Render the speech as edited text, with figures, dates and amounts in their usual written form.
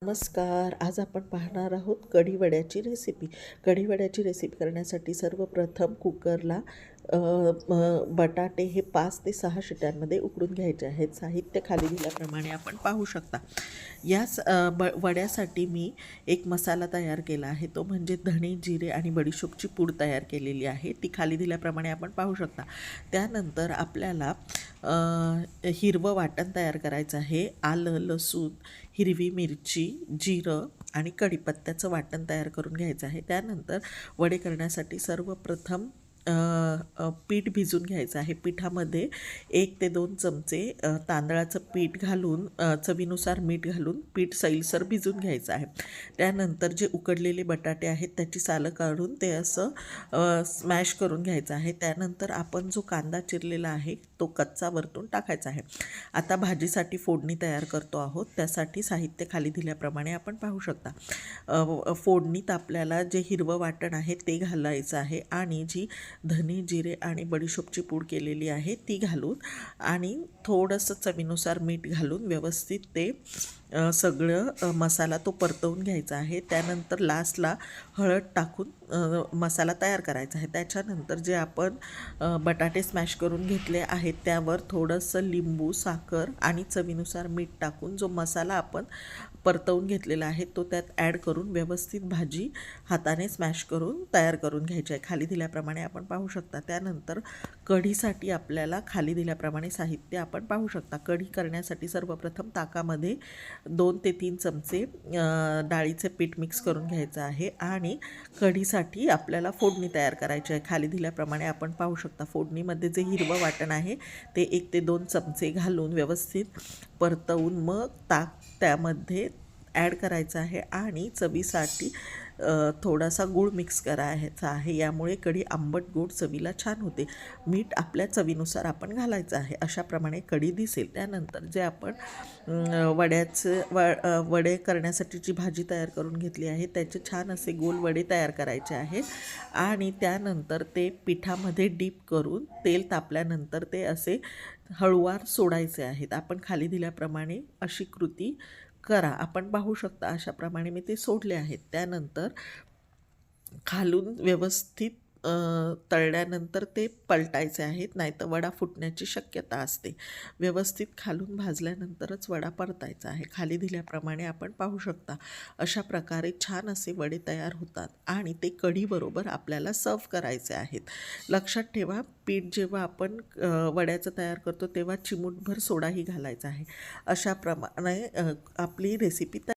नमस्कार. आज आपण पाहणार आहोत कढीवड्याची रेसिपी. कढीवड्याची रेसिपी करण्यासाठी सर्वप्रथम कुकरला बटाटे हे 5 ते 6 शिट्यांमध्ये उकडून घ्यायचे आहेत. साहित्य खाली दिल्याप्रमाणे आपण पाहू शकता. वड्यासाठी मी एक मसाला तयार केला आहे, तो म्हणजे धणे, जिरे आणि बडीशोपची पूड तयार केलेली आहे. ती खाली दिल्याप्रमाणे आपण पाहू शकता. त्यानंतर आपल्याला हिरवं वाटण तयार करायचं आहे. आलं, लसूण, हिरवी मिरची, जिरं आणि कढीपत्त्याचं वाटण तयार करून घ्यायचं आहे. त्यानंतर वडे करण्यासाठी सर्वप्रथम पीठ भिजून घ्यायचं आहे. पिठामध्ये 1 ते 2 चमचे तांदळाचं पीठ घालून चवीनुसार मीठ घालून पीठ सैलसर भिजून घ्यायचं आहे. त्यानंतर जे उकडलेले बटाटे आहेत त्याची सालं काढून ते असं स्मॅश करून घ्यायचं आहे. त्यानंतर आपण जो कांदा चिरलेला आहे तो कच्चा वरतून टाकायचा आहे. आता भाजीसाठी फोडणी तयार करतो आहोत. त्यासाठी साहित्य खाली दिल्याप्रमाणे आपण पाहू शकता. फोडणीत आपल्याला जे हिरवं वाटण आहे ते घालायचं आहे आणि जी धने, जिरे आणि बडीशोपची पूड केलेली आहे ती घालून आणि थोडंसं चवीनुसार मीठ घालून व्यवस्थित ते सगळं मसाला तो परतवून घ्यायचा आहे. त्यानंतर लास्टला हळद टाकून मसाला तयार करायचा आहे. त्याच्यानंतर जे आपण बटाटे स्मॅश करून घेतले आहेत त्यावर थोडंसं लिंबू, साखर आणि चवीनुसार मीठ टाकून जो मसाला आपण परतवून घेतलेला आहे तो त्यात ॲड करून व्यवस्थित भाजी हाताने स्मॅश करून तयार करून घ्यायची आहे. खाली दिल्याप्रमाणे आपण पाहू शकता. त्यानंतर कढीसाठी आपल्याला खाली दिल्याप्रमाणे साहित्य आपण पाहू शकता. कढी करण्यासाठी सर्वप्रथम ताकामध्ये 2 ते 3 चमचे डाळीचे पीठ मिक्स करून घ्यायचं आहे आणि कढीसाठी आपल्याला फोडणी तयार करायची आहे. खाली दिल्याप्रमाणे आपण पाहू शकता. फोडणीमध्ये जे हिरवं वाटण आहे ते 1 ते 2 चमचे घालून व्यवस्थित परतवून मग ताक त्यामध्ये ॲड करायचं आहे आणि चवीसाठी थोडासा गूळ मिक्स करायचा आहे. यामुळे कढी आंबट गोड चवीला छान होते. मीठ आपल्या चवीनुसार आपण घालायचं आहे. अशाप्रमाणे कढी दिसेल. त्यानंतर जे आपण वडे करण्यासाठी जी भाजी तयार करून घेतली आहे त्याचे छान असे गोल वडे तयार करायचे आहेत आणि त्यानंतर ते पिठामध्ये डीप करून तेल तापल्यानंतर ते असे हळूवार सोडायचे आहेत. आपण खाली दिल्याप्रमाणे अशी कृती करा. आपण पाहू शकता अशाप्रमाणे मी ते सोडले आहेत. त्यानंतर खालून व्यवस्थित तळल्यानंतर ते पलटायचे आहेत, नाहीतर वडा फुटण्याची शक्यता असते. व्यवस्थित खालून भाजल्यानंतरच वडा परतायचा आहे. खाली दिल्याप्रमाणे आपण पाहू शकता. अशा प्रकारे छान असे वडे तयार होतात आणि ते कढीबरोबर आपल्याला सर्व करायचे आहेत. लक्षात ठेवा, पीठ जेव्हा आपण वड्याचं तयार करतो तेव्हा चिमूटभर सोडाही घालायचा आहे. अशाप्रमाणे आपली रेसिपी